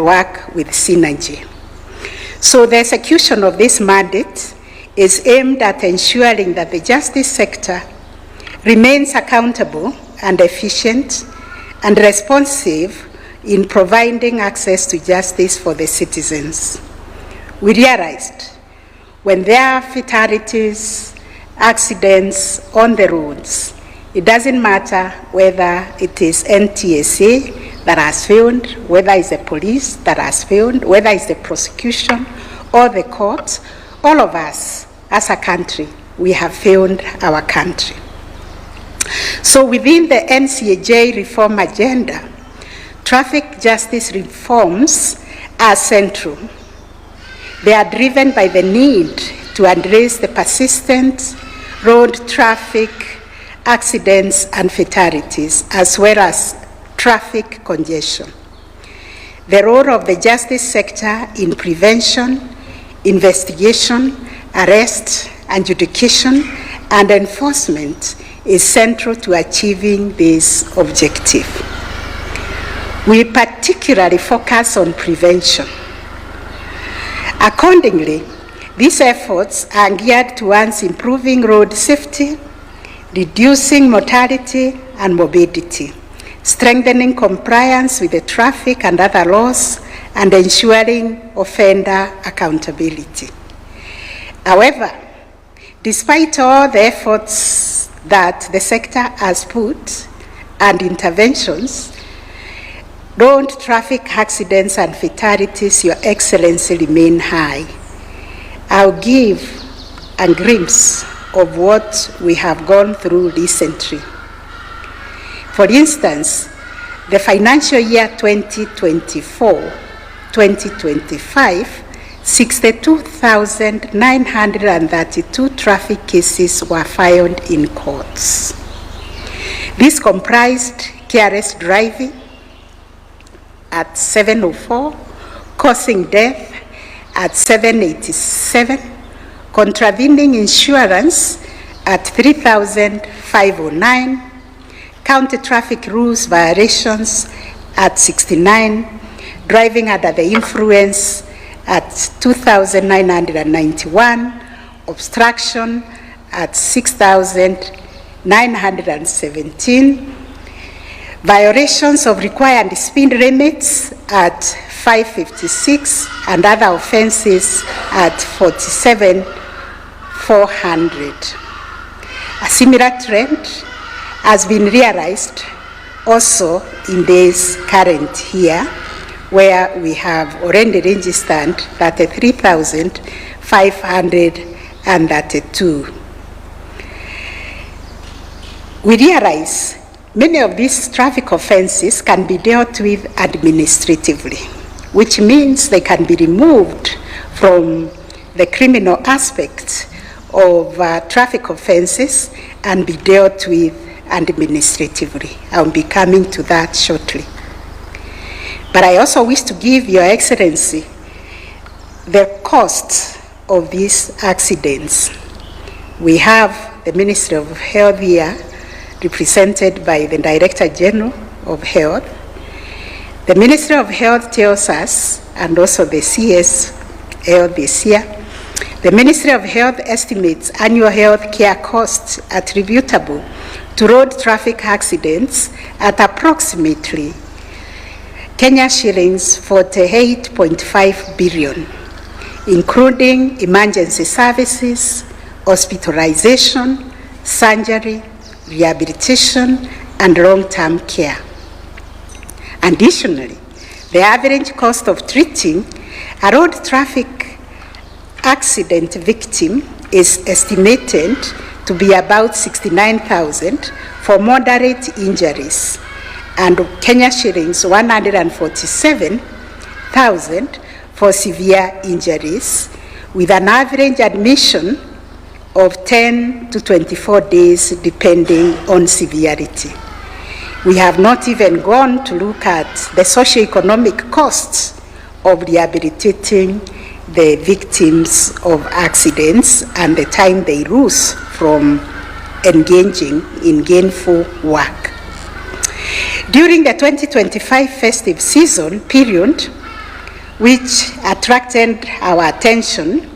work with synergy. So the execution of this mandate is aimed at ensuring that the justice sector remains accountable and efficient and responsive in providing access to justice for the citizens. We realized when there are fatalities, accidents on the roads, it doesn't matter whether it is NTSA that has failed, whether it's the police that has failed, whether it's the prosecution or the courts, all of us as a country, we have failed our country. So within the NCAJ reform agenda, traffic justice reforms are central. They are driven by the need to address the persistent road traffic accidents and fatalities, as well as traffic congestion. The role of the justice sector in prevention, investigation, arrest, adjudication, and enforcement is central to achieving this objective. We particularly focus on prevention. Accordingly, these efforts are geared towards improving road safety, reducing mortality and morbidity, strengthening compliance with the traffic and other laws, and ensuring offender accountability. However, despite all the efforts that the sector has put and interventions, road traffic accidents and fatalities, Your Excellency, remain high. I'll give a glimpse of what we have gone through recently. For instance, the financial year 2024-2025, 62,932 traffic cases were filed in courts. This comprised careless driving at 704, causing death at 787, contravening insurance at 3,509, county traffic rules violations at 69, driving under the influence at 2,991, obstruction at 6,917, violations of required speed limits at 556, and other offenses at 47,400. A similar trend has been realized also in this current year, where we have already registered 33,532. We realize many of these traffic offenses can be dealt with administratively, which means they can be removed from the criminal aspect of traffic offenses and be dealt with administratively. I'll be coming to that shortly. But I also wish to give Your Excellency the cost of these accidents. We have the Ministry of Health here, represented by the Director General of Health. The Ministry of Health tells us, and also the CS Health this year, the Ministry of Health estimates annual health care costs attributable to road traffic accidents at approximately Kenya shillings 48.5 billion, including emergency services, hospitalization, surgery, rehabilitation, and long-term care. Additionally, the average cost of treating a road traffic accident victim is estimated to be about 69,000 for moderate injuries and Kenya shillings 147,000 for severe injuries, with an average admission of 10 to 24 days depending on severity. We have not even gone to look at the socio-economic costs of rehabilitating the victims of accidents and the time they lose from engaging in gainful work. During the 2025 festive season period, which attracted our attention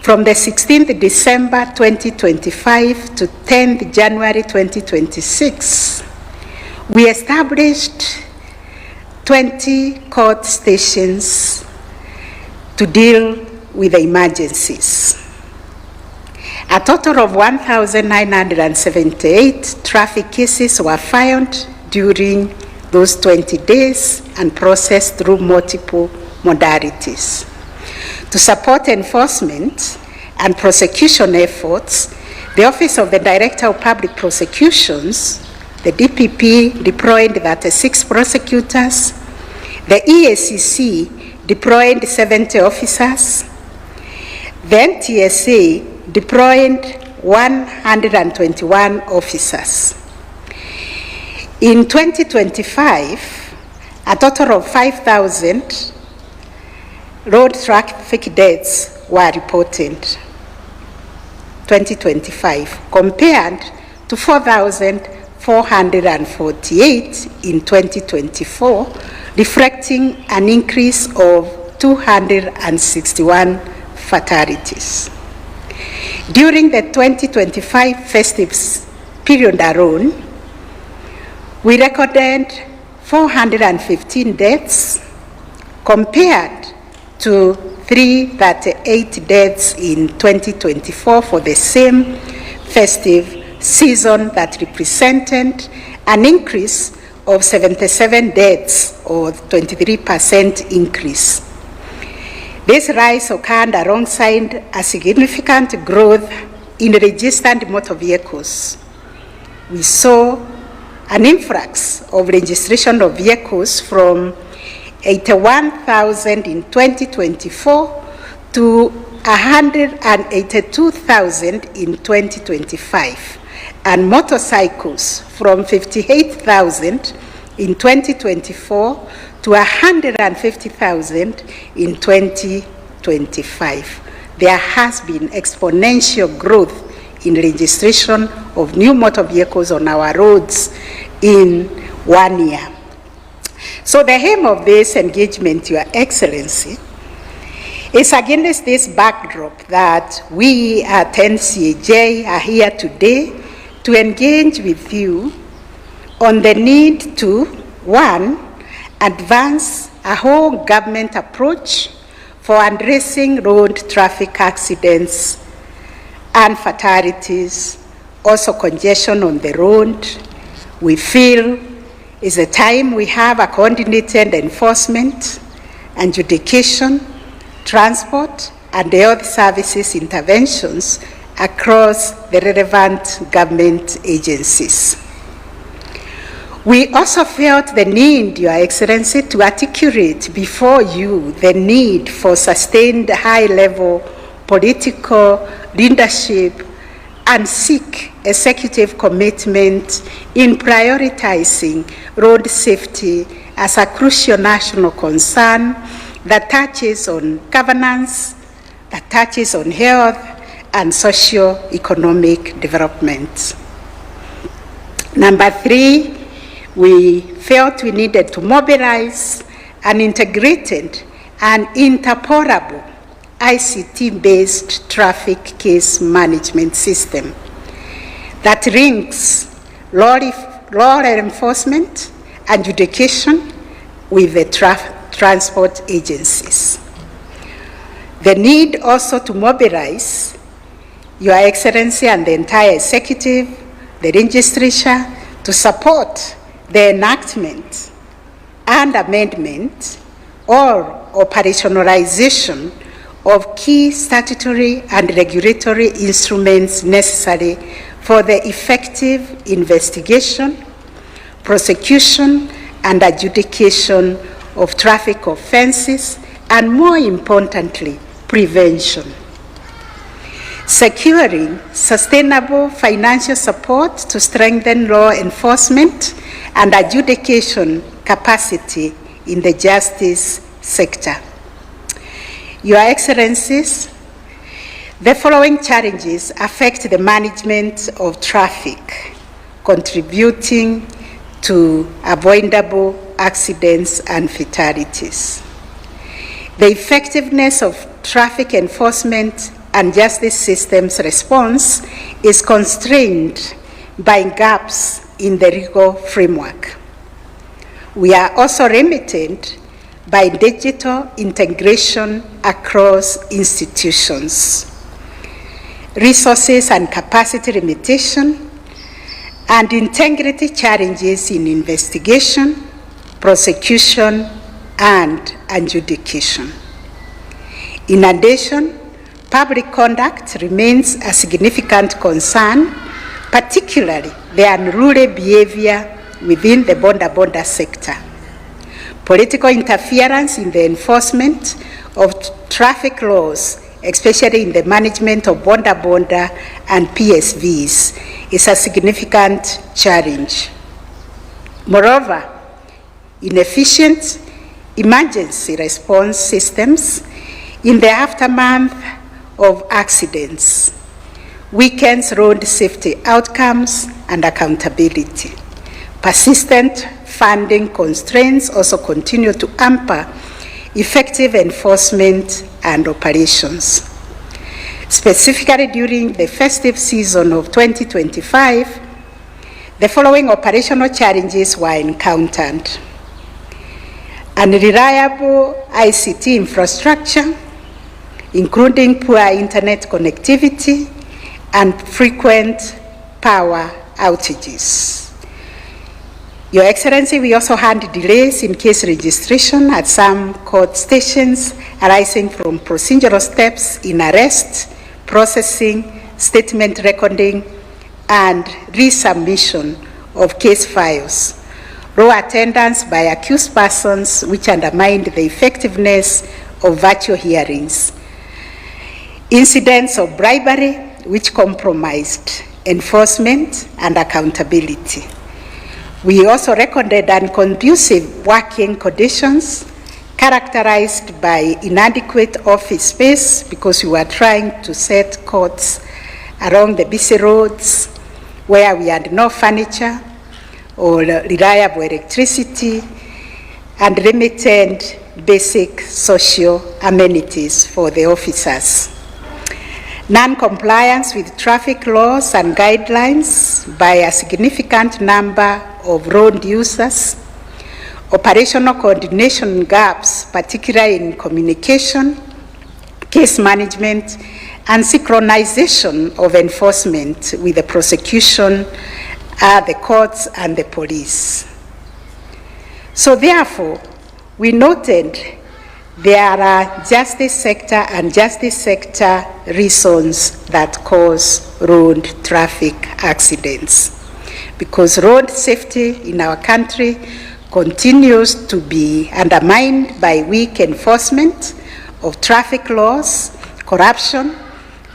from the 16th December 2025 to 10th January 2026, we established 20 court stations to deal with the emergencies. A total of 1,978 traffic cases were filed during those 20 days and processed through multiple modalities. To support enforcement and prosecution efforts, the Office of the Director of Public Prosecutions, the DPP, deployed 36 prosecutors, the EACC deployed 70 officers, the NTSA deployed 121 officers. In 2025, a total of 5,000 road traffic deaths were reported, 2025, compared to 4,448 in 2024, reflecting an increase of 261 fatalities. During the 2025 festive period alone, we recorded 415 deaths compared to 338 deaths in 2024 for the same festive season, that represented an increase of 77 deaths or 23% increase. This rise occurred alongside a significant growth in registered motor vehicles. We saw an influx of registration of vehicles from 81,000 in 2024 to 182,000 in 2025, and motorcycles from 58,000 in 2024 to 150,000 in 2025. There has been exponential growth in registration of new motor vehicles on our roads in 1 year. So the aim of this engagement, Your Excellency, is against this backdrop that we at NCAJ are here today to engage with you on the need to, one, advance a whole government approach for addressing road traffic accidents and fatalities, also congestion on the road. We feel is a time we have a coordinated enforcement, adjudication, transport, and health services interventions across the relevant government agencies. We also felt the need, Your Excellency, to articulate before you the need for sustained high-level political leadership and seek executive commitment in prioritizing road safety as a crucial national concern that touches on governance, that touches on health and socio-economic development. Number 3, we felt we needed to mobilize an integrated and interoperable ICT-based traffic case management system that links law enforcement and adjudication with the transport agencies. The need also to mobilize Your Excellency and the entire executive, the legislature, to support the enactment and amendment or operationalization of key statutory and regulatory instruments necessary for the effective investigation, prosecution, and adjudication of traffic offenses, and more importantly, prevention. Securing sustainable financial support to strengthen law enforcement and adjudication capacity in the justice sector. Your Excellencies, the following challenges affect the management of traffic, contributing to avoidable accidents and fatalities. The effectiveness of traffic enforcement and justice systems response is constrained by gaps in the legal framework. We are also limited by digital integration across institutions, resources and capacity limitation, and integrity challenges in investigation, prosecution, and adjudication. In addition, public conduct remains a significant concern, particularly the unruly behavior within the border sector. Political interference in the enforcement of traffic laws, especially in the management of border and PSVs, is a significant challenge. Moreover, inefficient emergency response systems in the aftermath of accidents weakens road safety outcomes and accountability. Persistent funding constraints also continue to hamper effective enforcement and operations. Specifically during the festive season of 2025, the following operational challenges were encountered: unreliable ICT infrastructure, including poor internet connectivity and frequent power outages. Your Excellency, we also had delays in case registration at some court stations arising from procedural steps in arrest, processing, statement recording, and resubmission of case files. Low attendance by accused persons, which undermined the effectiveness of virtual hearings. Incidents of bribery, which compromised enforcement and accountability. We also recorded unconducive working conditions characterized by inadequate office space because we were trying to set courts along the busy roads where we had no furniture or reliable electricity and limited basic social amenities for the officers. Non-compliance with traffic laws and guidelines by a significant number of road users, operational coordination gaps, particularly in communication, case management, and synchronization of enforcement with the prosecution, the courts, and the police. So therefore, we noted there are justice sector and justice sector reasons that cause road traffic accidents, because road safety in our country continues to be undermined by weak enforcement of traffic laws, corruption,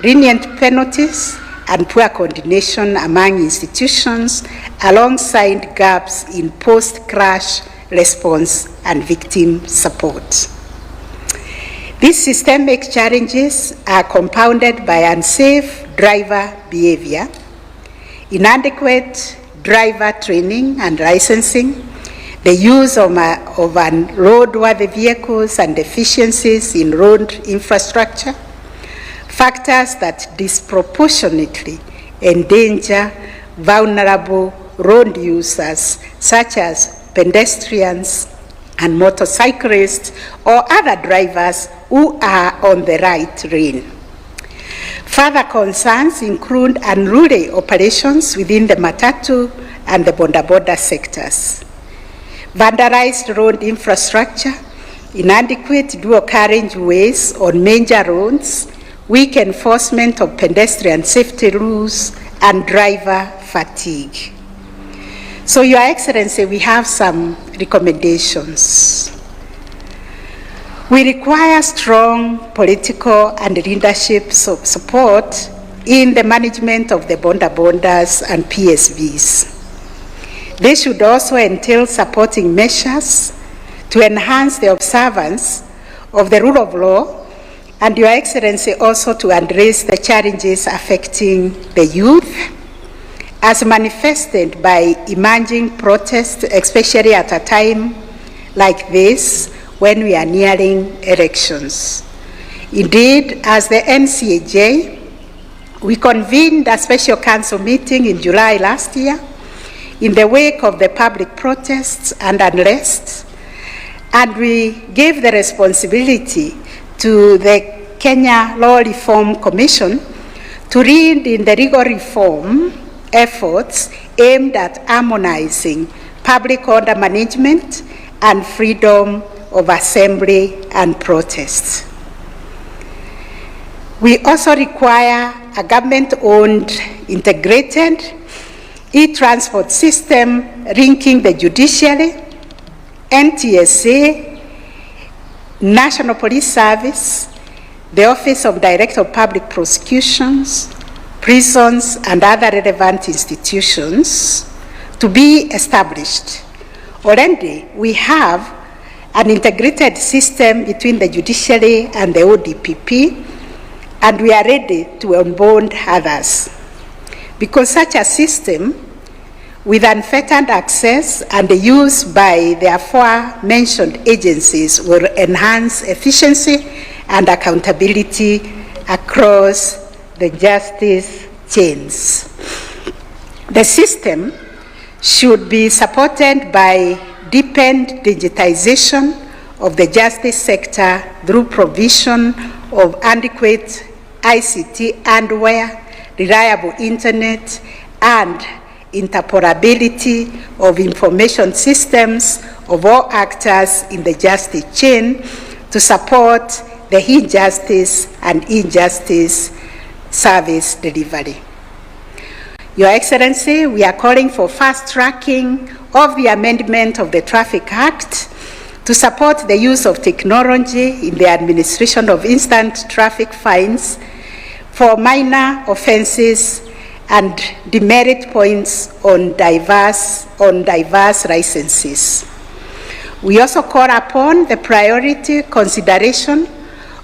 lenient penalties, and poor coordination among institutions, alongside gaps in post-crash response and victim support. These systemic challenges are compounded by unsafe driver behavior, inadequate driver training and licensing, the use of unroadworthy vehicles and deficiencies in road infrastructure, factors that disproportionately endanger vulnerable road users such as pedestrians and motorcyclists or other drivers who are on the right lane. Further concerns include unruly operations within the matatu and the boda sectors, vandalized road infrastructure, inadequate dual carriageways on major roads, weak enforcement of pedestrian safety rules, and driver fatigue. So, Your Excellency, we have some recommendations. We require strong political and leadership support in the management of the bondas and PSVs. This should also entail supporting measures to enhance the observance of the rule of law, and Your Excellency, also to address the challenges affecting the youth as manifested by emerging protests, especially at a time like this when we are nearing elections. Indeed, as the NCAJ, we convened a special council meeting in July last year in the wake of the public protests and unrest, and we gave the responsibility to the Kenya Law Reform Commission to lead in the legal reform efforts aimed at harmonizing public order management and freedom of assembly and protest. We also require a government-owned integrated e-transport system linking the judiciary, NTSA, National Police Service, the Office of Director of Public Prosecutions, prisons, and other relevant institutions to be established. Already, we have an integrated system between the judiciary and the ODPP, and we are ready to onboard others. Because such a system, with unfettered access and the use by the aforementioned agencies, will enhance efficiency and accountability across the justice chains. The system should be supported by deepened digitization of the justice sector through provision of adequate ICT hardware, reliable internet, and interoperability of information systems of all actors in the justice chain to support the e-justice and e-justice service delivery. Your Excellency, we are calling for fast tracking of the amendment of the Traffic Act to support the use of technology in the administration of instant traffic fines for minor offenses and demerit points on diverse licenses. We also call upon the priority consideration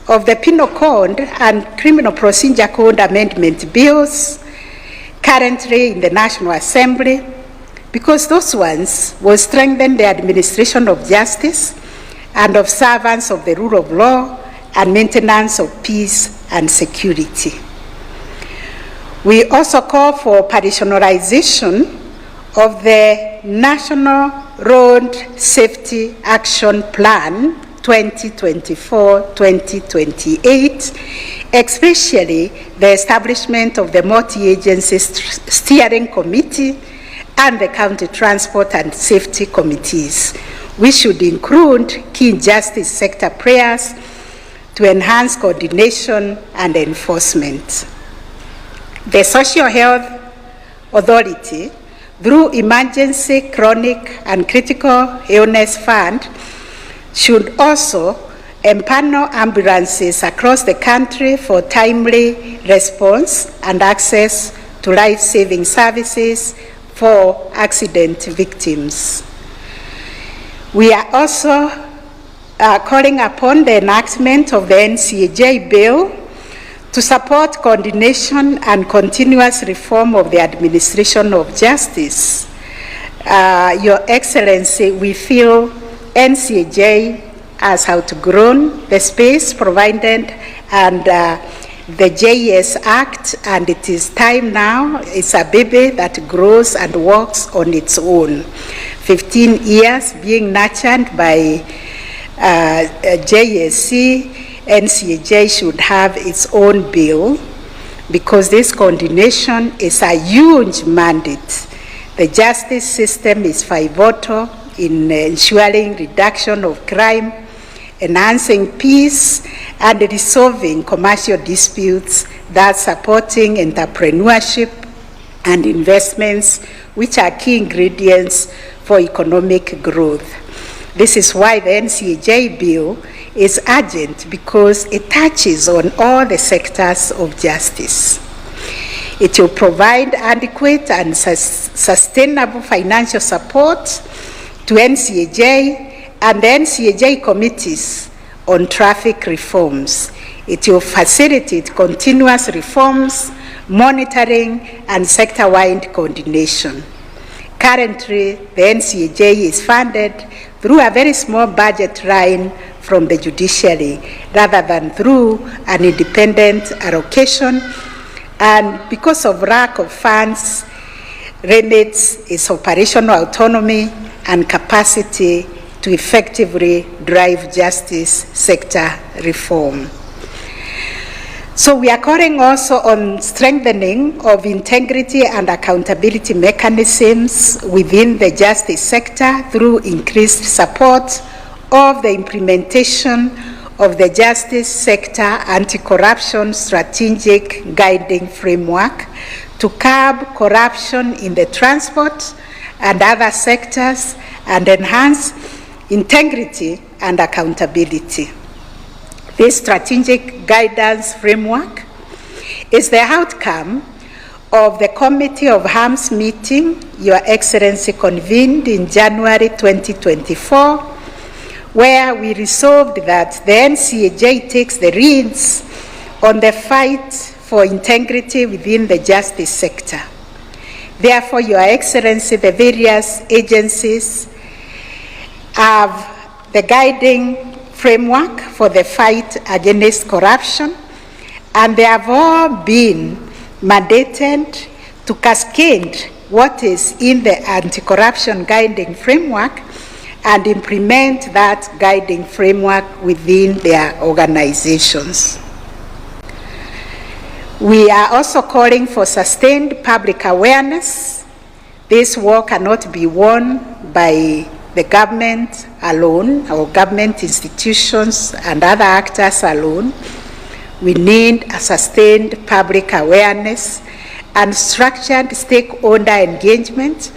of the Penal Code and Criminal Procedure Code amendment bills currently in the National Assembly, because those ones will strengthen the administration of justice and observance of the rule of law and maintenance of peace and security. We also call for operationalization of the National Road Safety Action Plan 2024-2028, especially the establishment of the multi-agency steering committee and the county transport and safety committees. We should include key justice sector players to enhance coordination and enforcement. The Social Health Authority, through Emergency, Chronic, and Critical Illness Fund, should also empanel ambulances across the country for timely response and access to life-saving services for accident victims. We are also calling upon the enactment of the NCAJ bill to support coordination and continuous reform of the administration of justice. Your Excellency, we feel NCAJ has outgrown the space provided and the JS Act, and it is time now. It's a baby that grows and walks on its own. 15 years being nurtured by JSC, NCAJ should have its own bill, because this coordination is a huge mandate. The justice system is pivotal in ensuring reduction of crime, enhancing peace, and resolving commercial disputes, thus supporting entrepreneurship and investments, which are key ingredients for economic growth. This is why the NCAJ bill is urgent, because it touches on all the sectors of justice. It will provide adequate and sustainable financial support to NCAJ and the NCAJ committees on traffic reforms. It will facilitate continuous reforms, monitoring, and sector-wide coordination. Currently, the NCAJ is funded through a very small budget line from the judiciary rather than through an independent allocation. And because of lack of funds, limits its operational autonomy and capacity to effectively drive justice sector reform. So we are calling also on strengthening of integrity and accountability mechanisms within the justice sector through increased support of the implementation of the justice sector anti-corruption strategic guiding framework to curb corruption in the transport and other sectors and enhance integrity and accountability. This strategic guidance framework is the outcome of the Committee of Arms meeting Your Excellency convened in January 2024, where we resolved that the NCAJ takes the reins on the fight for integrity within the justice sector. Therefore, Your Excellency, the various agencies have the guiding framework for the fight against corruption, and they have all been mandated to cascade what is in the anti-corruption guiding framework and implement that guiding framework within their organizations. We are also calling for sustained public awareness. This work cannot be won by the government alone, or government institutions and other actors alone. We need a sustained public awareness and structured stakeholder engagement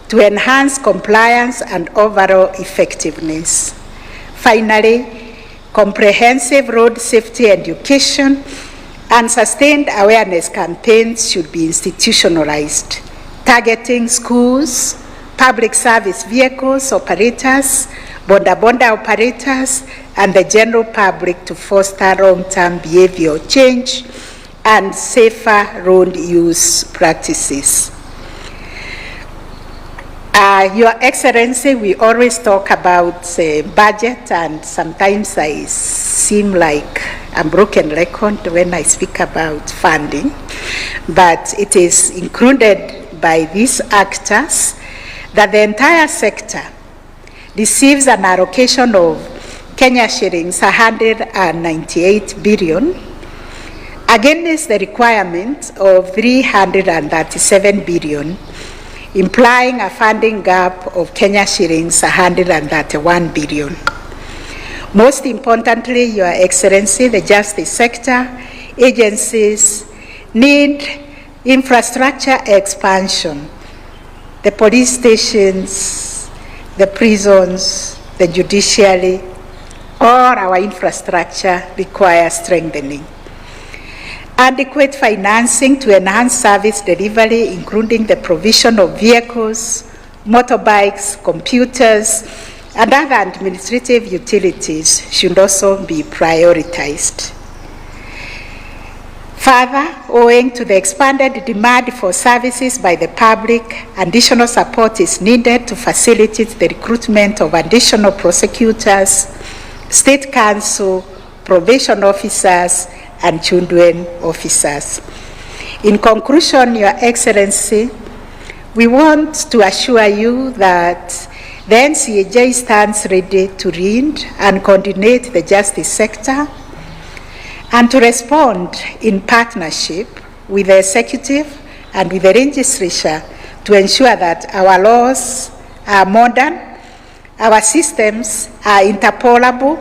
to enhance compliance and overall effectiveness. Finally, comprehensive road safety education and sustained awareness campaigns should be institutionalized, targeting schools, public service vehicles operators, boda operators, and the general public to foster long-term behavioral change and safer road use practices. Your Excellency, we always talk about budget, and sometimes I seem like a broken record when I speak about funding, but it is included by these actors that the entire sector receives an allocation of Kenya shillings 198 billion against the requirement of 337 billion, implying a funding gap of Kenya shillings 131 billion. Most importantly, Your Excellency, the justice sector agencies need infrastructure expansion. The police stations, the prisons, the judiciary, all our infrastructure requires strengthening. Adequate financing to enhance service delivery, including the provision of vehicles, motorbikes, computers, and other administrative utilities should also be prioritized. Further, owing to the expanded demand for services by the public, additional support is needed to facilitate the recruitment of additional prosecutors, state council, probation officers, and children officers. In conclusion, Your Excellency, we want to assure you that the NCAJ stands ready to lead and coordinate the justice sector and to respond in partnership with the executive and with the legislature to ensure that our laws are modern, our systems are interpolable,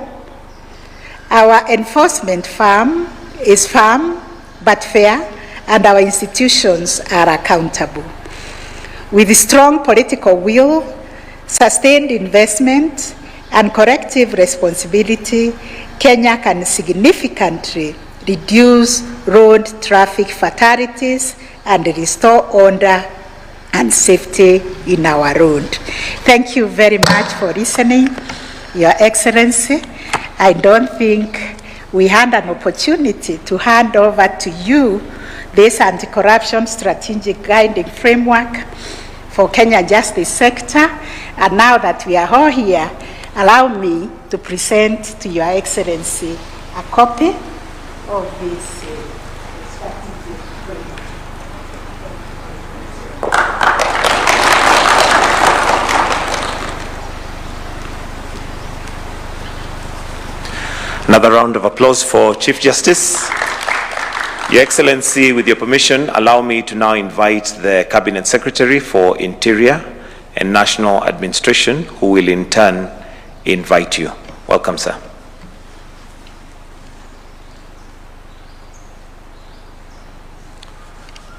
our enforcement is firm but fair, and our institutions are accountable. With strong political will, sustained investment, and corrective responsibility, Kenya can significantly reduce road traffic fatalities and restore order and safety in our road. Thank you very much for listening, Your Excellency. I don't think we had an opportunity to hand over to you this anti-corruption strategic guiding framework for Kenya justice sector. And now that we are all here, allow me to present to Your Excellency a copy of this strategic framework. Another round of applause for Chief Justice. Your Excellency, with your permission, allow me to now invite the Cabinet Secretary for Interior and National Administration, who will in turn invite you. Welcome, sir.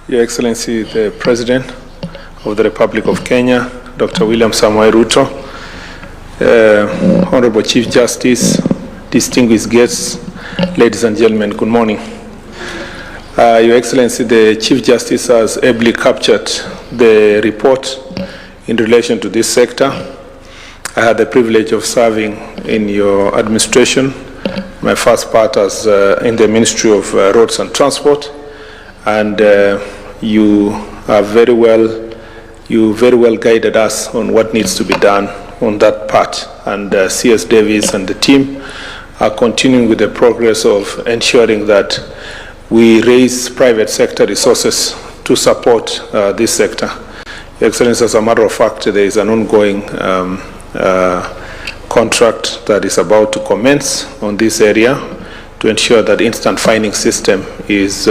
Your Excellency, the President of the Republic of Kenya, Dr. William Samoei Ruto, Honorable Chief Justice, distinguished guests, ladies and gentlemen, good morning. Your Excellency, the Chief Justice has ably captured the report in relation to this sector. I had the privilege of serving in your administration, my first part as in the Ministry of Roads and Transport, and you very well guided us on what needs to be done on that part. And CS Davis and the team are continuing with the progress of ensuring that we raise private sector resources to support this sector. Your Excellency, as a matter of fact, there is an ongoing contract that is about to commence on this area to ensure that instant fining system is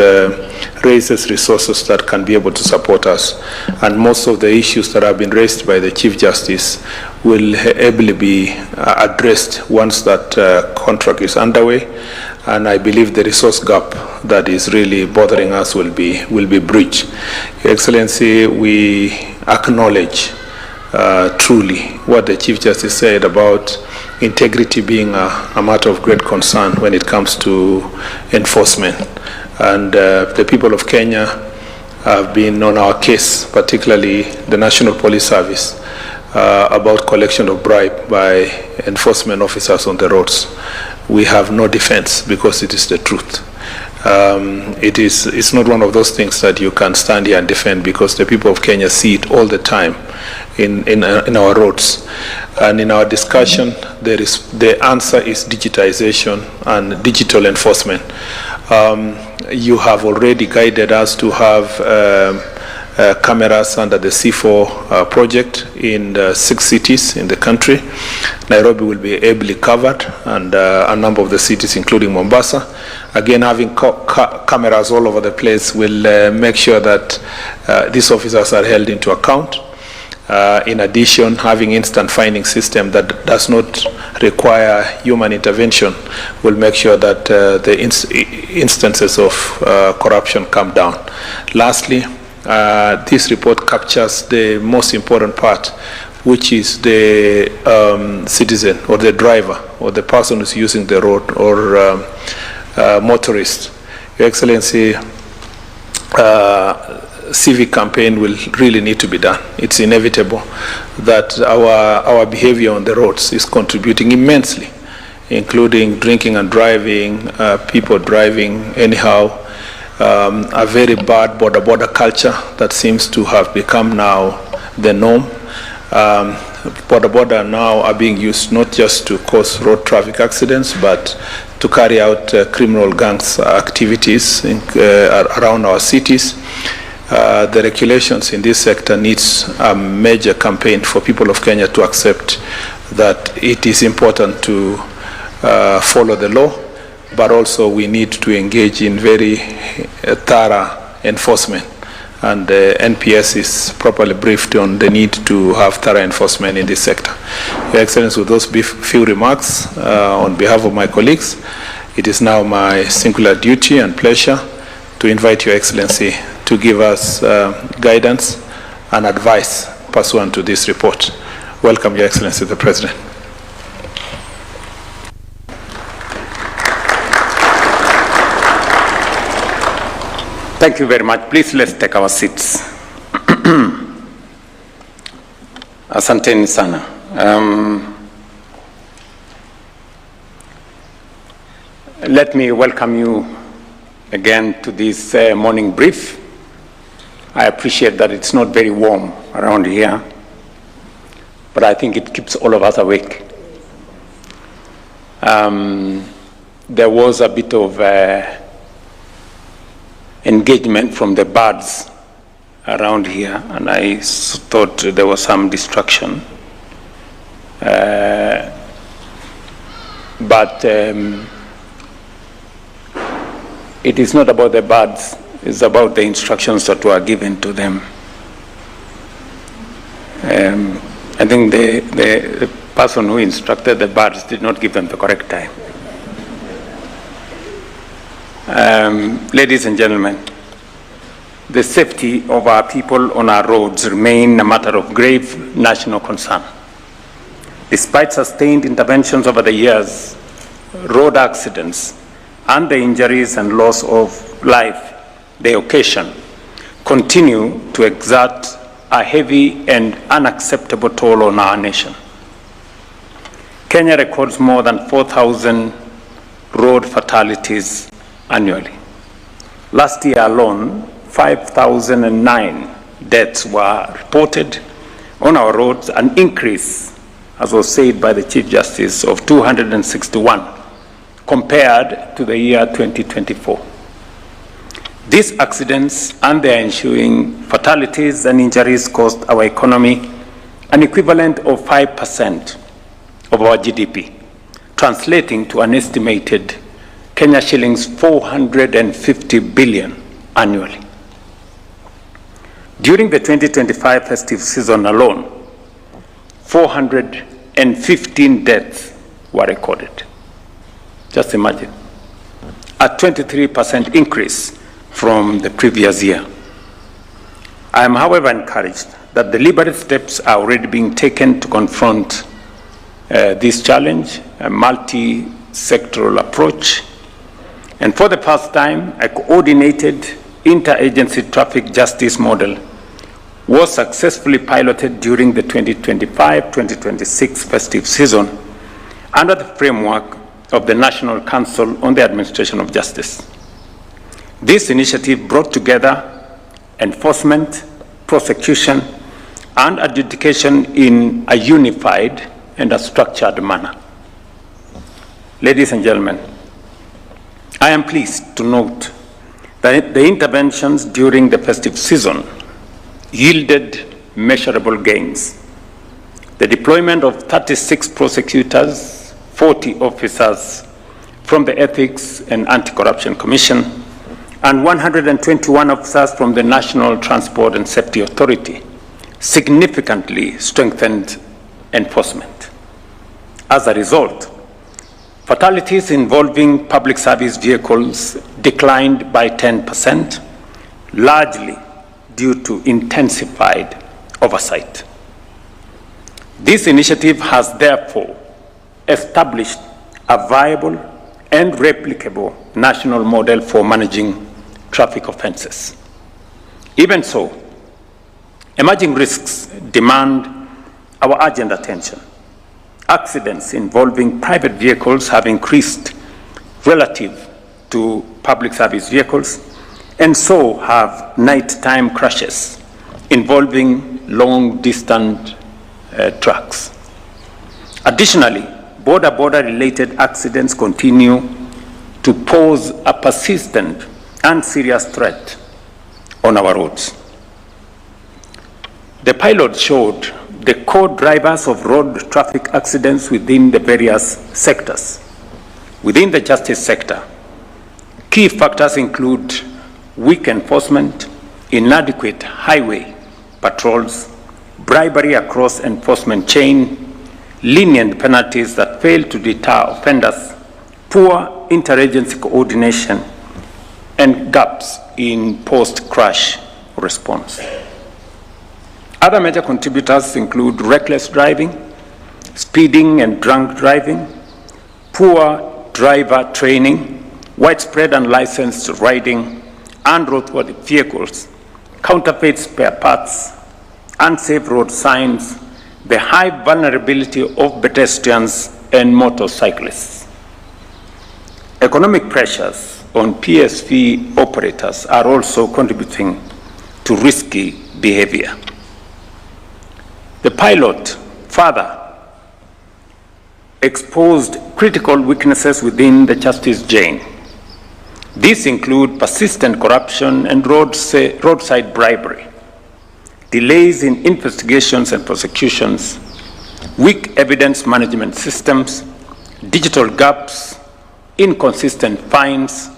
raises resources that can be able to support us. And most of the issues that have been raised by the Chief Justice will ably be addressed once that contract is underway. And I believe the resource gap that is really bothering us will be breached. Your Excellency, we acknowledge truly what the Chief Justice said about integrity being a matter of great concern when it comes to enforcement. And the people of Kenya have been on our case, particularly the National Police Service, about collection of bribe by enforcement officers on the roads. We have no defense because it is the truth. It's not one of those things that you can stand here and defend, because the people of Kenya see it all the time in our roads. And in our discussion, the answer is digitization and digital enforcement. You have already guided us to have cameras under the C4 project in 6 cities in the country. Nairobi will be ably covered, and a number of the cities, including Mombasa. Again, having cameras all over the place will make sure that these officers are held into account. In addition, having instant fining system that does not require human intervention will make sure that the instances of corruption come down. Lastly, this report captures the most important part, which is the citizen or the driver or the person who's using the road or motorist. Your Excellency, civic campaign will really need to be done. It's inevitable that our behavior on the roads is contributing immensely, including drinking and driving, people driving anyhow, a very bad border culture that seems to have become now the norm. Border now are being used not just to cause road traffic accidents, but to carry out criminal gangs activities around our cities. The regulations in this sector needs a major campaign for people of Kenya to accept that it is important to follow the law, but also we need to engage in very thorough enforcement. And the NPS is properly briefed on the need to have thorough enforcement in this sector. Your Excellency, with those few remarks, on behalf of my colleagues, it is now my singular duty and pleasure to invite Your Excellency to give us guidance and advice pursuant to this report. Welcome, Your Excellency, the President. Thank you very much. Please, let's take our seats. Asanteni sana. Let me welcome you again to this morning brief. I appreciate that it's not very warm around here, but I think it keeps all of us awake. there was a bit of engagement from the birds around here, and I thought there was some distraction. But it is not about the birds, it's about the instructions that were given to them. I think the person who instructed the birds did not give them the correct time. Ladies and gentlemen, the safety of our people on our roads remain a matter of grave national concern. Despite sustained interventions over the years, road accidents and the injuries and loss of life they occasion continue to exert a heavy and unacceptable toll on our nation. Kenya records more than 4,000 road fatalities annually. Last year alone, 5,009 deaths were reported on our roads, an increase, as was said by the Chief Justice, of 261 compared to the year 2024. These accidents and their ensuing fatalities and injuries cost our economy an equivalent of 5% of our GDP, translating to an estimated Kenya shillings 450 billion annually. During the 2025 festive season alone, 415 deaths were recorded. Just imagine, a 23% increase from the previous year. I am, however, encouraged that deliberate steps are already being taken to confront this challenge, a multi-sectoral approach. And for the first time, a coordinated interagency traffic justice model was successfully piloted during the 2025-2026 festive season under the framework of the National Council on the Administration of Justice. This initiative brought together enforcement, prosecution, and adjudication in a unified and a structured manner. Ladies and gentlemen, I am pleased to note that the interventions during the festive season yielded measurable gains. The deployment of 36 prosecutors, 40 officers from the Ethics and Anti-Corruption Commission, and 121 officers from the National Transport and Safety Authority significantly strengthened enforcement. As a result, fatalities involving public service vehicles declined by 10%, largely due to intensified oversight. This initiative has therefore established a viable and replicable national model for managing traffic offenses. Even so, emerging risks demand our urgent attention. Accidents involving private vehicles have increased relative to public service vehicles, and so have nighttime crashes involving long-distance trucks. Additionally, border-related accidents continue to pose a persistent and serious threat on our roads. The pilot showed the core drivers of road traffic accidents within the various sectors. Within the justice sector, key factors include weak enforcement, inadequate highway patrols, bribery across enforcement chain, lenient penalties that fail to deter offenders, poor interagency coordination, and gaps in post-crash response. Other major contributors include reckless driving, speeding and drunk driving, poor driver training, widespread unlicensed riding, unroadworthy vehicles, counterfeit spare parts, unsafe road signs, the high vulnerability of pedestrians and motorcyclists. Economic pressures on PSV operators are also contributing to risky behavior. The pilot further exposed critical weaknesses within the justice chain. These include persistent corruption and roadside bribery, delays in investigations and prosecutions, weak evidence management systems, digital gaps, inconsistent fines,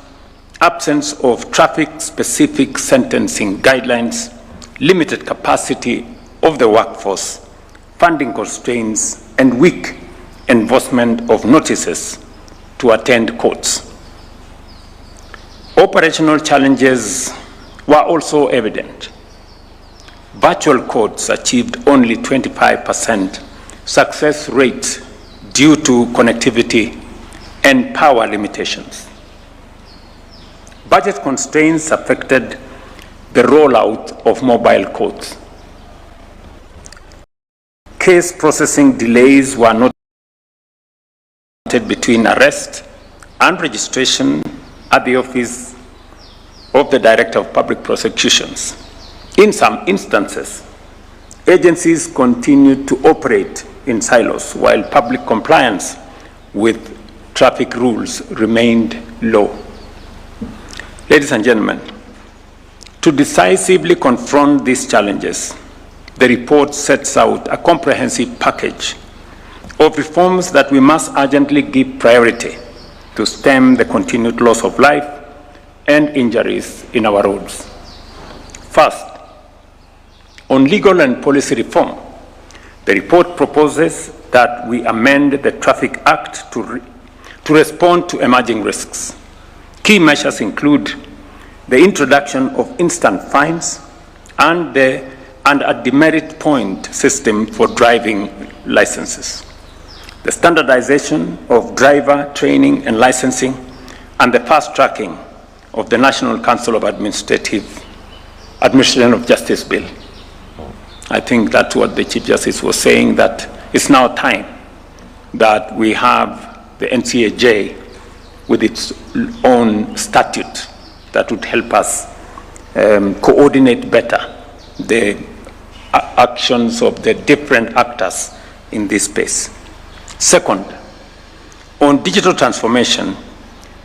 absence of traffic-specific sentencing guidelines, limited capacity of the workforce, funding constraints, and weak enforcement of notices to attend courts. Operational challenges were also evident. Virtual courts achieved only 25% success rate due to connectivity and power limitations. Budget constraints affected the rollout of mobile courts. Case processing delays were noted between arrest and registration at the Office of the Director of Public Prosecutions. In some instances, agencies continued to operate in silos while public compliance with traffic rules remained low. Ladies and gentlemen, to decisively confront these challenges, the report sets out a comprehensive package of reforms that we must urgently give priority to stem the continued loss of life and injuries in our roads. First, on legal and policy reform, the report proposes that we amend the Traffic Act to respond to emerging risks. Key measures include the introduction of instant fines and a demerit point system for driving licenses, the standardization of driver training and licensing, and the fast tracking of the National Council of Administration of Justice Bill. I think that's what the Chief Justice was saying, that it's now time that we have the NCAJ with its own statute that would help us coordinate better the actions of the different actors in this space. Second, on digital transformation,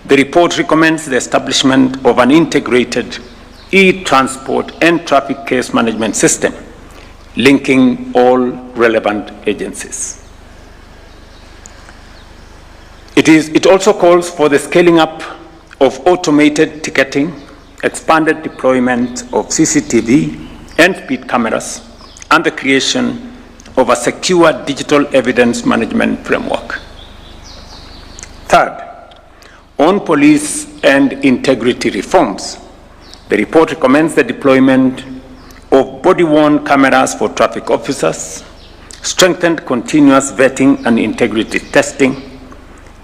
the report recommends the establishment of an integrated e-transport and traffic case management system, linking all relevant agencies. It also calls for the scaling up of automated ticketing, expanded deployment of CCTV and speed cameras, and the creation of a secure digital evidence management framework. Third, on police and integrity reforms, the report recommends the deployment of body-worn cameras for traffic officers, strengthened continuous vetting and integrity testing,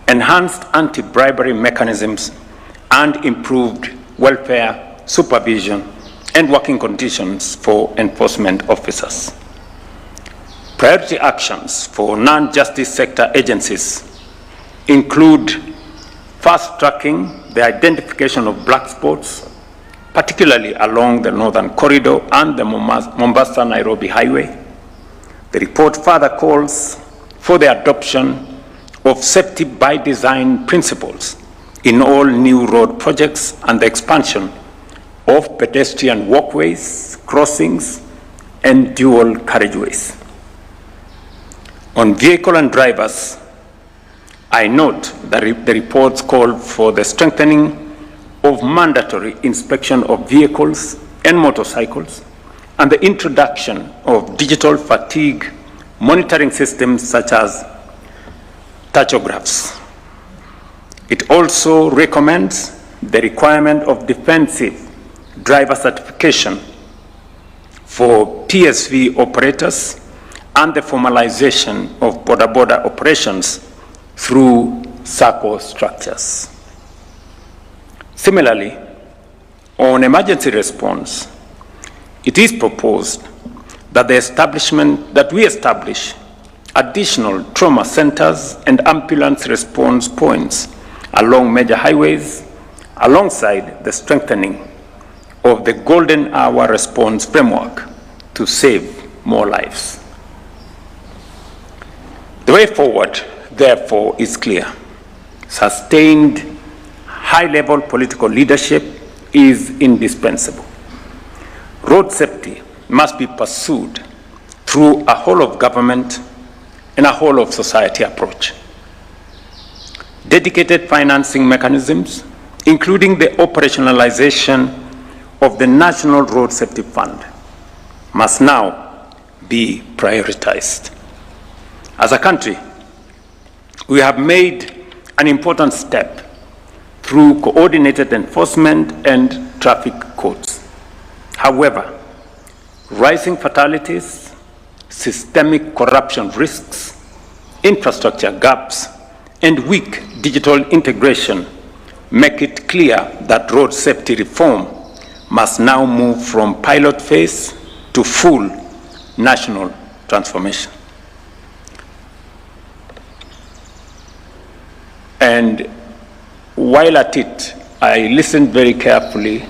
enhanced anti-bribery mechanisms, and improved welfare, supervision, and working conditions for enforcement officers. Priority actions for non-justice sector agencies include fast-tracking the identification of black spots, particularly along the Northern Corridor and the Mombasa-Nairobi Highway. The report further calls for the adoption of safety by design principles in all new road projects and the expansion of pedestrian walkways, crossings, and dual carriageways. On vehicle and drivers, I note that the reports call for the strengthening of mandatory inspection of vehicles and motorcycles and the introduction of digital fatigue monitoring systems such as tachographs. It also recommends the requirement of defensive driver certification for PSV operators and the formalization of border operations through SACCO structures. Similarly, on emergency response, it is proposed that we establish additional trauma centers and ambulance response points along major highways, alongside the strengthening of the golden hour response framework to save more lives. The way forward, therefore, is clear. sustained high-level political leadership is indispensable. Road safety must be pursued through a whole of government and a whole of society approach. Dedicated financing mechanisms, including the operationalization of the National Road Safety Fund, must now be prioritized. As a country, we have made an important step through coordinated enforcement and traffic codes. However, rising fatalities, systemic corruption risks, infrastructure gaps, and weak digital integration make it clear that road safety reform must now move from pilot phase to full national transformation. And while at it, I listened very carefully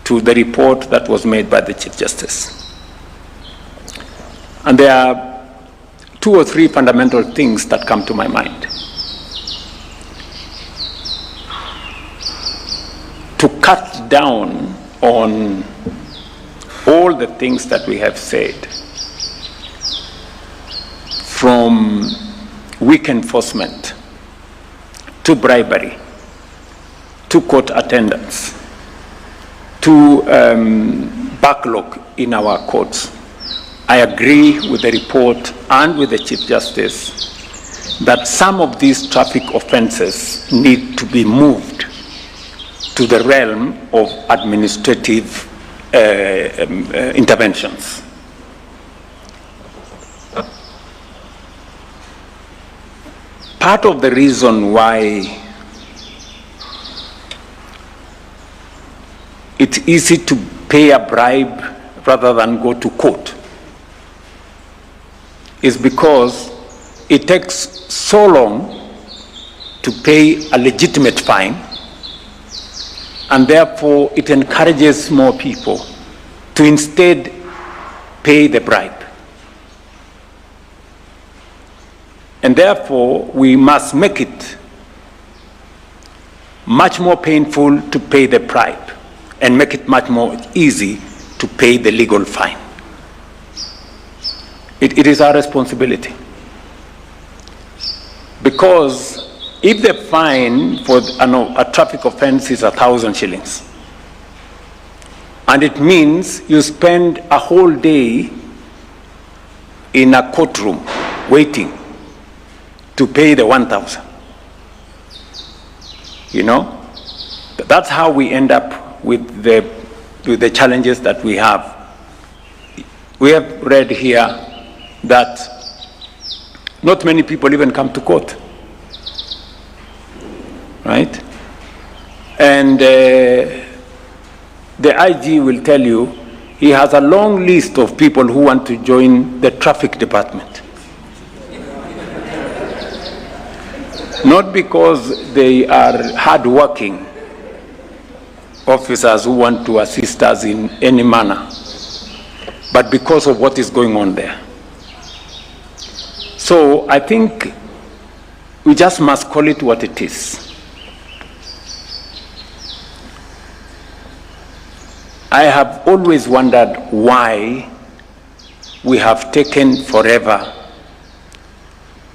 to the report that was made by the Chief Justice. And there are 2 or 3 fundamental things that come to my mind. To cut down on all the things that we have said, from weak enforcement, to bribery, to court attendance, to backlog in our courts. I agree with the report and with the Chief Justice that some of these traffic offenses need to be moved to the realm of administrative interventions. Part of the reason why it's easy to pay a bribe rather than go to court is because it takes so long to pay a legitimate fine, and therefore it encourages more people to instead pay the bribe. And therefore, we must make it much more painful to pay the bribe and make it much more easy to pay the legal fine. It is our responsibility. Because if the fine for a traffic offense is 1,000 shillings, and it means you spend a whole day in a courtroom waiting to pay the 1,000. You know, that's how we end up with the challenges that we have. We have read here that not many people even come to court, right? And the IG will tell you he has a long list of people who want to join the traffic department. Not because they are hard-working officers who want to assist us in any manner, but because of what is going on there. So I think we just must call it what it is. I have always wondered why we have taken forever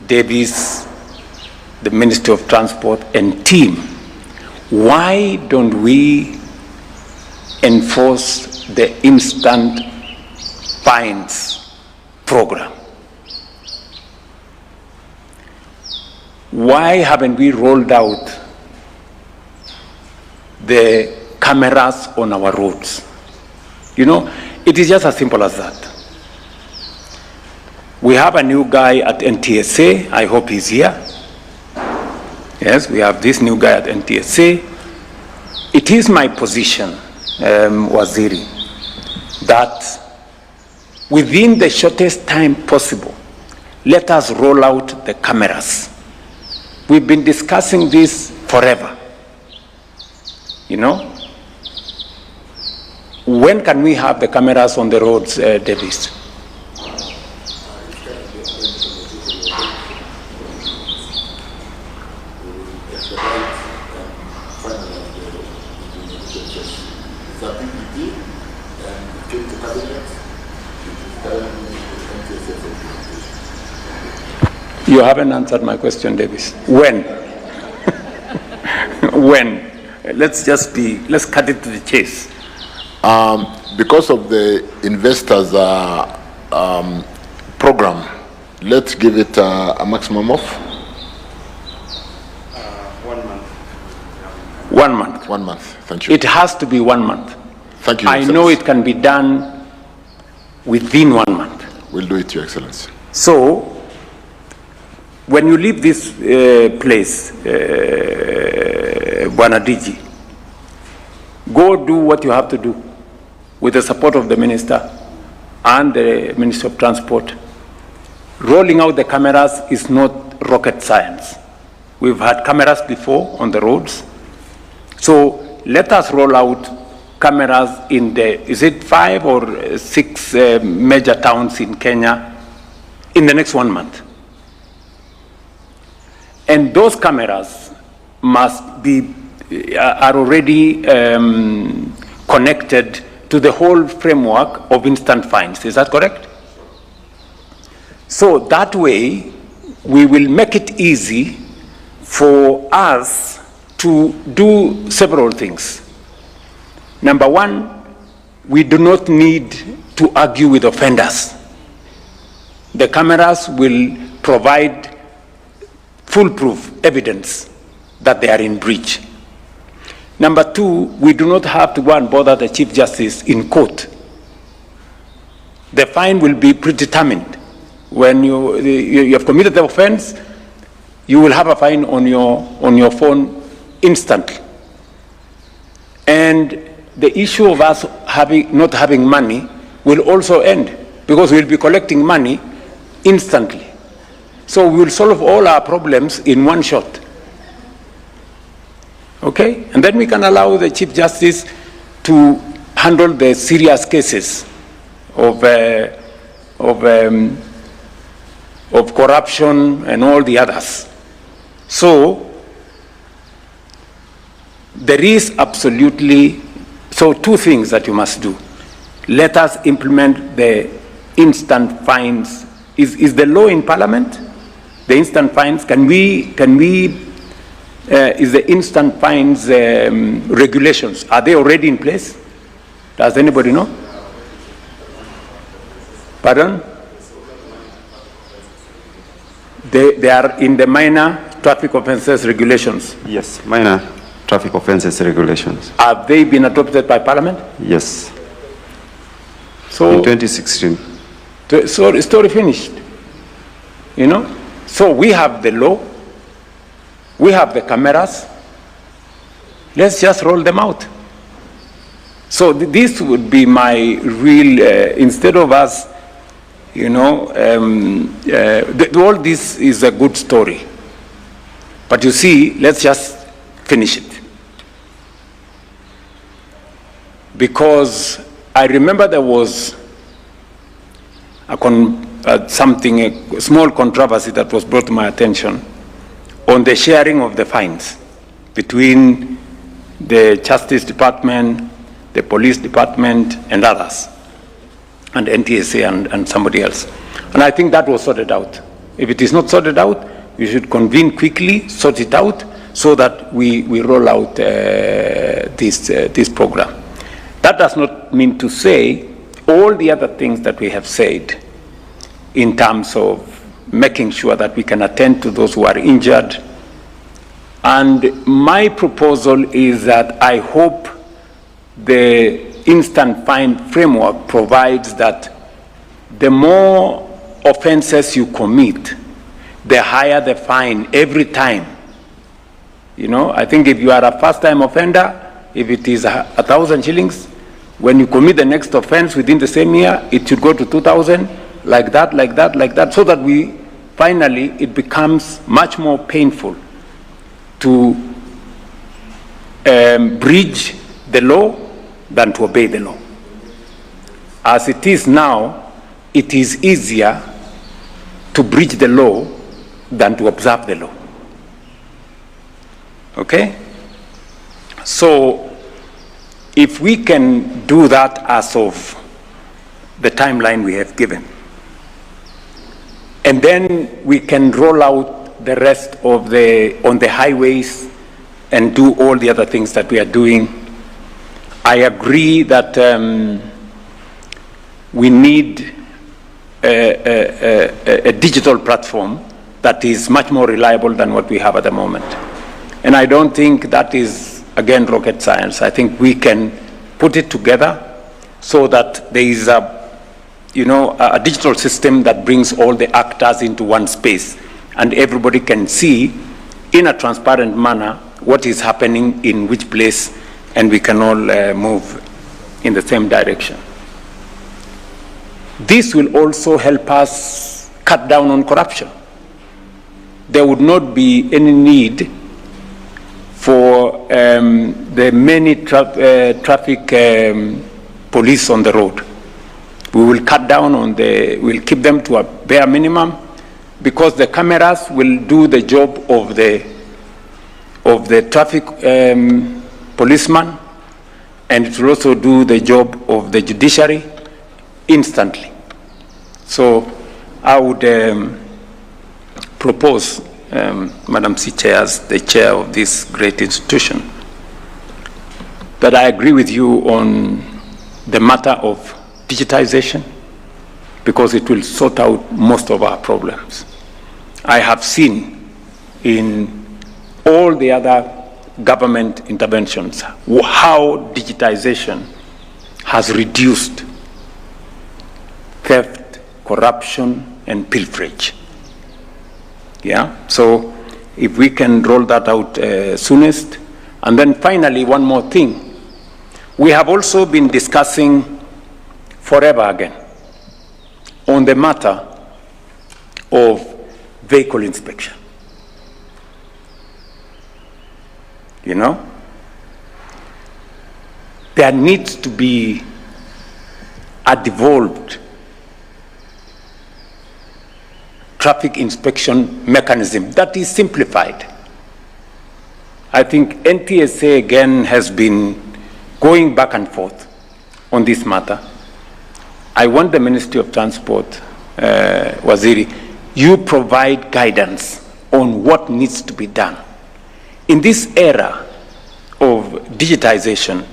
Davis, the Ministry of Transport, and team. Why don't we enforce the instant fines program? Why haven't we rolled out the cameras on our roads? You know, it is just as simple as that. We have a new guy at NTSA. I hope he's here. Yes, we have this new guy at NTSA. It is my position, Waziri, that within the shortest time possible, let us roll out the cameras. We've been discussing this forever. You know? When can we have the cameras on the roads, Davis? You haven't answered my question, Davis. When? When? Let's cut it to the chase. Because of the investors program, let's give it a maximum of 1 month. 1 month. 1 month. Thank you. It has to be 1 month. Thank you. I know it can be done within 1 month. We'll do it, Your Excellency. So, when you leave this place, Buanadiji, go do what you have to do with the support of the minister and the Minister of Transport. Rolling out the cameras is not rocket science. We've had cameras before on the roads. So let us roll out cameras in is it 5 or 6 major towns in Kenya in the next 1 month. And those cameras are already connected to the whole framework of instant fines. Is that correct? So that way, we will make it easy for us to do several things. Number one, we do not need to argue with offenders. The cameras will provide foolproof evidence that they are in breach. Number two, we do not have to go and bother the Chief Justice in court. The fine will be predetermined. When you have committed the offense, you will have a fine on your phone instantly. And the issue of us not having money will also end, because we'll be collecting money instantly. So we will solve all our problems in one shot. Okay? And then we can allow the Chief Justice to handle the serious cases of corruption and all the others. So there is absolutely, so two things that you must do. Let us implement the instant fines. Is the law in Parliament? The instant fines, is the instant fines regulations, are they already in place? Does anybody know? Pardon? They are in the minor traffic offences regulations. Yes, minor traffic offences regulations. Have they been adopted by Parliament? Yes. So in 2016. So story finished. You know? So we have the law, we have the cameras, let's just roll them out. So this would be my real, instead of us, you know, all this is a good story. But you see, let's just finish it. Because I remember there was a small controversy that was brought to my attention on the sharing of the fines between the Justice Department, the Police Department, and others, and NTSA and somebody else. And I think that was sorted out. If it is not sorted out, we should convene quickly, sort it out, so that we roll out this program. That does not mean to say all the other things that we have said in terms of making sure that we can attend to those who are injured. And my proposal is that I hope the instant fine framework provides that the more offenses you commit, the higher the fine every time. You know, I think if you are a first-time offender, if it is 1,000 shillings, when you commit the next offense within the same year, it should go to 2,000, like that, so that finally it becomes much more painful to breach the law than to obey the law. As it is now, it is easier to breach the law than to observe the law. Okay? So, if we can do that as of the timeline we have given, And then we can roll out the rest of on the highways and do all the other things that we are doing. I agree that we need a digital platform that is much more reliable than what we have at the moment. And I don't think that is, again, rocket science. I think we can put it together so that there is a digital system that brings all the actors into one space, and everybody can see in a transparent manner what is happening in which place, and we can all move in the same direction. This will also help us cut down on corruption. There would not be any need for the many traffic police on the road. We will cut down on we'll keep them to a bare minimum, because the cameras will do the job of the traffic policeman, and it will also do the job of the judiciary instantly. So I would propose, Madam C-Chair, as the chair of this great institution, that I agree with you on the matter of digitization, because it will sort out most of our problems. I have seen in all the other government interventions how digitization has reduced theft, corruption, and pilferage. Yeah, so if we can roll that out soonest. And then finally, one more thing. We have also been discussing forever again on the matter of vehicle inspection. You know, there needs to be a devolved traffic inspection mechanism that is simplified. I think NTSA again has been going back and forth on this matter. I want the Ministry of Transport, Waziri, you provide guidance on what needs to be done. In this era of digitization,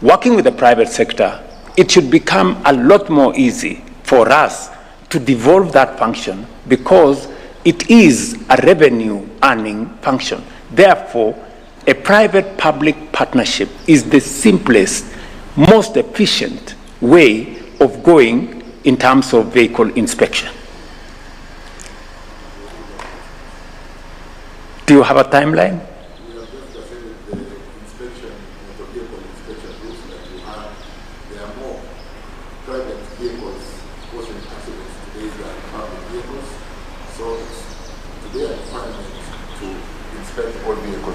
working with the private sector, it should become a lot more easy for us to devolve that function, because it is a revenue earning function. Therefore, a private-public partnership is the simplest, most efficient way of going in terms of vehicle inspection. Do you have a timeline?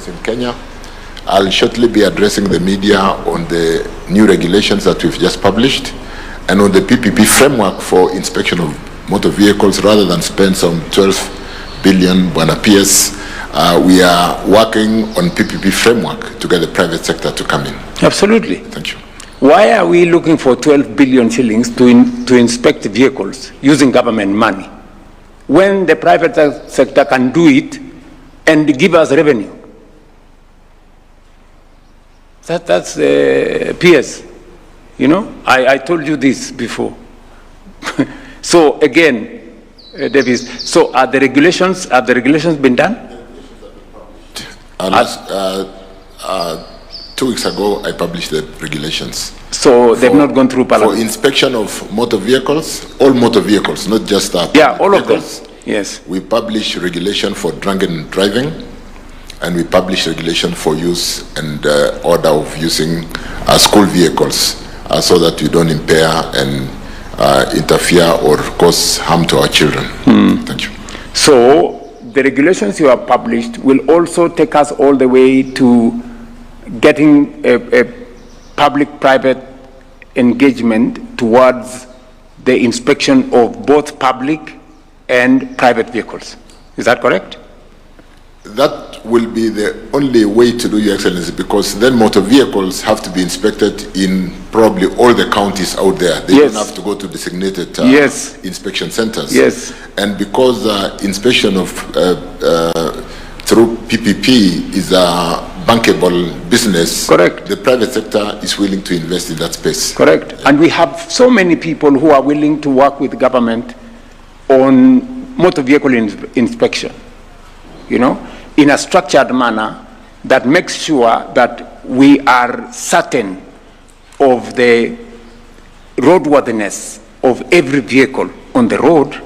In Kenya. I'll shortly be addressing the media on the new regulations that we've just published and on the PPP framework for inspection of motor vehicles. Rather than spend some 12 billion, Bwana PS, we are working on PPP framework to get the private sector to come in. Absolutely. Thank you. Why are we looking for 12 billion shillings to inspect vehicles using government money when the private sector can do it and give us revenue? That's PS. You know, I told you this before. So again, Davis, so are the regulations been done? 2 weeks ago, I published the regulations. So they've not gone through Parliament? For inspection of motor vehicles, all motor vehicles, not just our all vehicles. Of them, yes. We publish regulation for drunken driving, and we publish regulation for use and order of using school vehicles so that you don't impair and interfere or cause harm to our children. Thank you. So the regulations you have published will also take us all the way to getting a public-private engagement towards the inspection of both public and private vehicles. Is that correct? That will be the only way to do, Your Excellency, because then motor vehicles have to be inspected in probably all the counties out there. They Yes. don't have to go to designated Yes. inspection centers. Yes. And because inspection of through PPP is a bankable business, Correct. the private sector is willing to invest in that space. Correct. And we have so many people who are willing to work with government on motor vehicle inspection, in a structured manner that makes sure that we are certain of the roadworthiness of every vehicle on the road,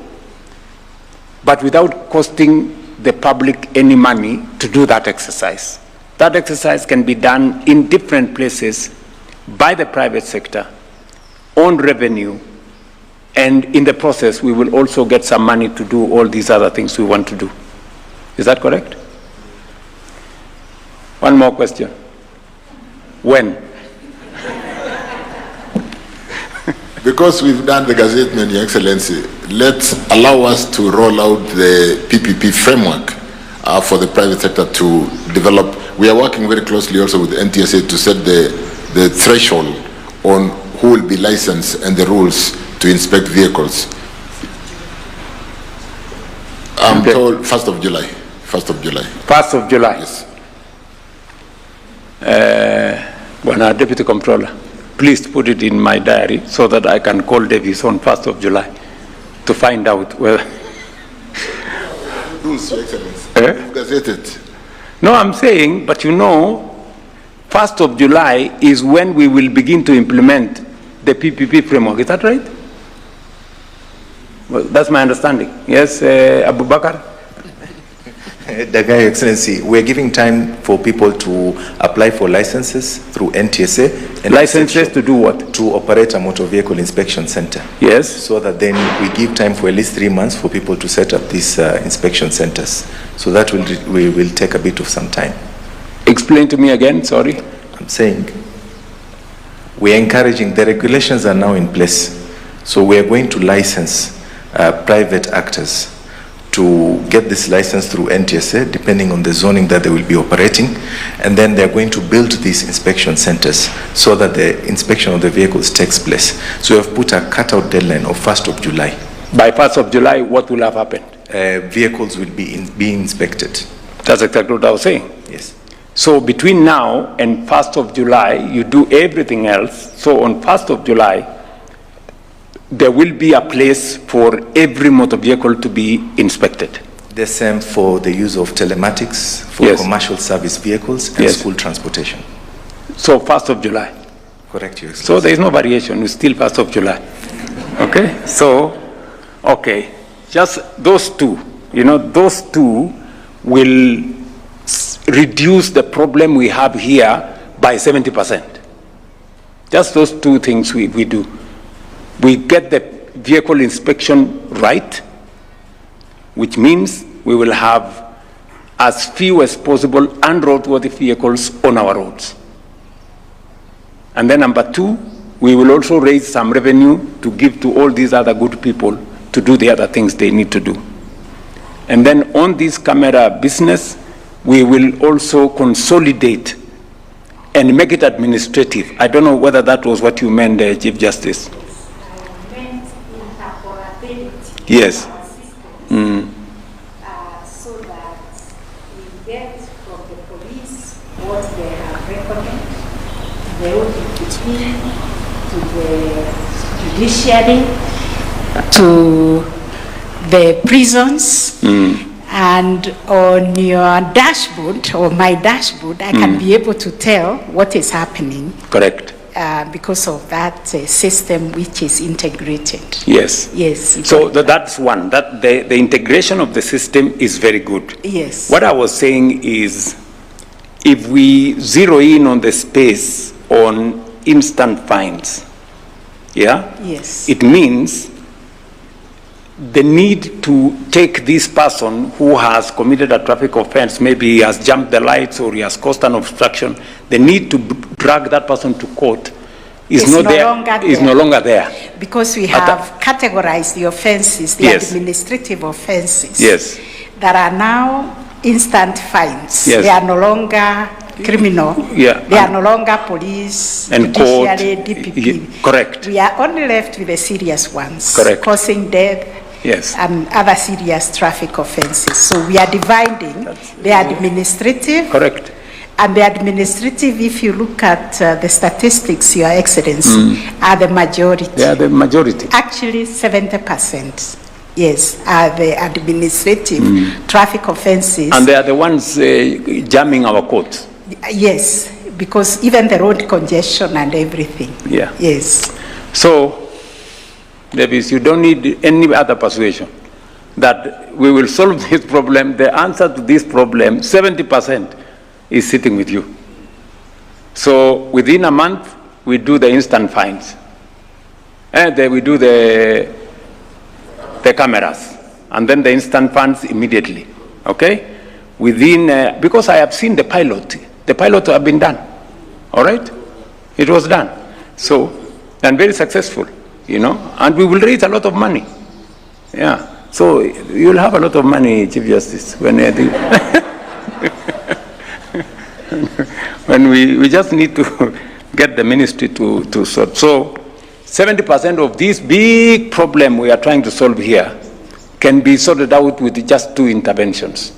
but without costing the public any money to do that exercise. That exercise can be done in different places by the private sector on revenue, and in the process we will also get some money to do all these other things we want to do. Is that correct? One more question. When? Because we've done the gazettement, Your Excellency, let's allow us to roll out the PPP framework for the private sector to develop. We are working very closely also with NTSA to set the threshold on who will be licensed and the rules to inspect vehicles. I'm told 1st of July. 1st of July. 1st of July. Yes. Bwana Deputy Comptroller, please put it in my diary so that I can call Davis on 1st of July to find out whether. Rules, Your Excellency. Gazetted. No, I'm saying, but 1st of July is when we will begin to implement the PPP framework. Is that right? Well, that's my understanding. Yes, Abu Bakar? Your Excellency, we're giving time for people to apply for licenses through NTSA. And licenses to do what? To operate a motor vehicle inspection center. Yes. So that then we give time for at least 3 months for people to set up these inspection centers. So that will take a bit of some time. Explain to me again, sorry. I'm saying we are encouraging, the regulations are now in place. So we are going to license private actors to get this license through NTSA, depending on the zoning that they will be operating. And then they're going to build these inspection centers so that the inspection of the vehicles takes place. So we have put a cutout deadline of 1st of July. By 1st of July, what will have happened? Vehicles will be being inspected. That's exactly what I was saying. Yes. So between now and 1st of July, you do everything else. So on 1st of July, there will be a place for every motor vehicle to be inspected. The same for the use of telematics for Yes. commercial service vehicles and Yes. school transportation. So 1st of July. Correct, Your Excellency. So there is no variation, it's still 1st of July. Okay, so, okay, just those two, those two will reduce the problem we have here by 70%. Just those two things we do. We get the vehicle inspection right, which means we will have as few as possible unroadworthy vehicles on our roads. And then number two, we will also raise some revenue to give to all these other good people to do the other things they need to do. And then on this camera business, we will also consolidate and make it administrative. I don't know whether that was what you meant, Chief Justice. Yes. So that we get from the police what they have recommended, the audit between to the judiciary, to the prisons, and on your dashboard or my dashboard, I can be able to tell what is happening. Correct. Because of that system which is integrated. Yes. Yes. So that's one. That the integration of the system is very good. Yes. What I was saying is, if we zero in on the space on instant fines, Yes. it means the need to take this person who has committed a traffic offense, maybe he has jumped the lights or he has caused an obstruction, the need to drag that person to court is no longer there. Because we have categorized the offenses, the Yes. administrative offenses, Yes. that are now instant fines. Yes. They are no longer criminal. Yeah. They are no longer police, And judiciary, court. DPP. Correct. We are only left with the serious ones. Correct. Causing death. Yes. And other serious traffic offenses. So we are dividing the administrative. Correct. And the administrative, if you look at the statistics, Your Excellency, are the majority. They are the majority. Actually, 70%, yes, are the administrative traffic offenses. And they are the ones jamming our courts. Yes, because even the road congestion and everything. Yeah. Yes. So, Davis, you don't need any other persuasion that we will solve this problem. The answer to this problem, 70%, is sitting with you. So within a month, we do the instant fines. And then we do the cameras. And then the instant fines immediately. Okay? Within, because I have seen the pilot. The pilot have been done. All right? It was done. So, and very successful, you know. And we will raise a lot of money. Yeah. So you'll have a lot of money, Chief Justice, when when we just need to get the ministry to sort. So 70% of this big problem we are trying to solve here can be sorted out with just 2 interventions: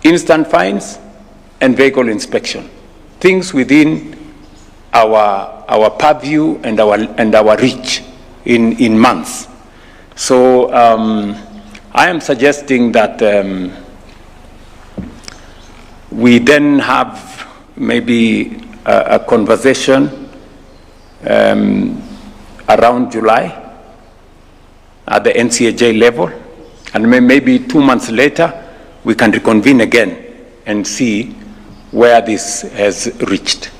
instant fines and vehicle inspection. Things within our purview and our reach in months. So I am suggesting that we then have maybe a conversation around July at the NCAJ level, and maybe 2 months later we can reconvene again and see where this has reached.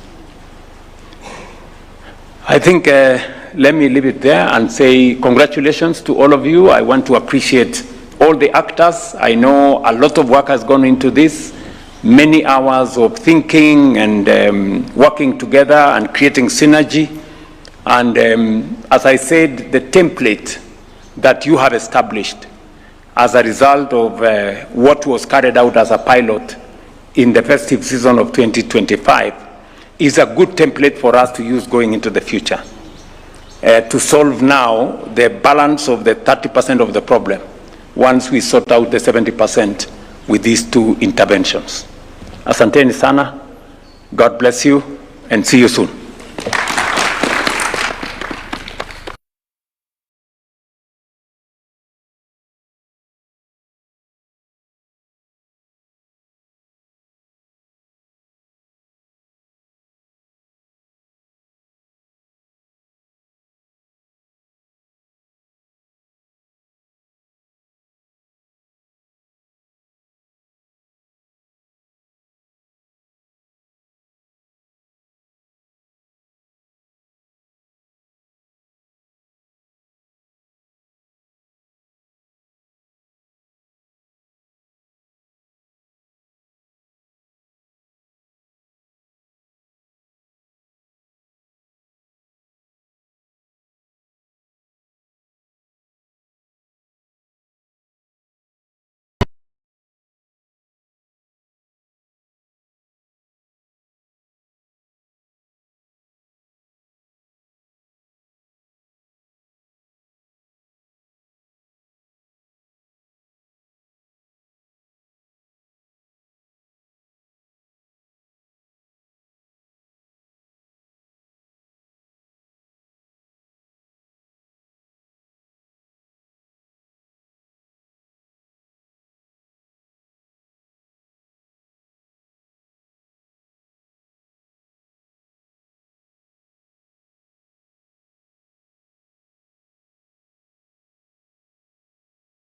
I think let me leave it there and say congratulations to all of you. I want to appreciate all the actors. I know a lot of work has gone into this. Many hours of thinking and working together and creating synergy. And as I said, the template that you have established as a result of what was carried out as a pilot in the festive season of 2025 is a good template for us to use going into the future to solve now the balance of the 30% of the problem once we sort out the 70% with these 2 interventions. Asanteni sana, God bless you, and see you soon.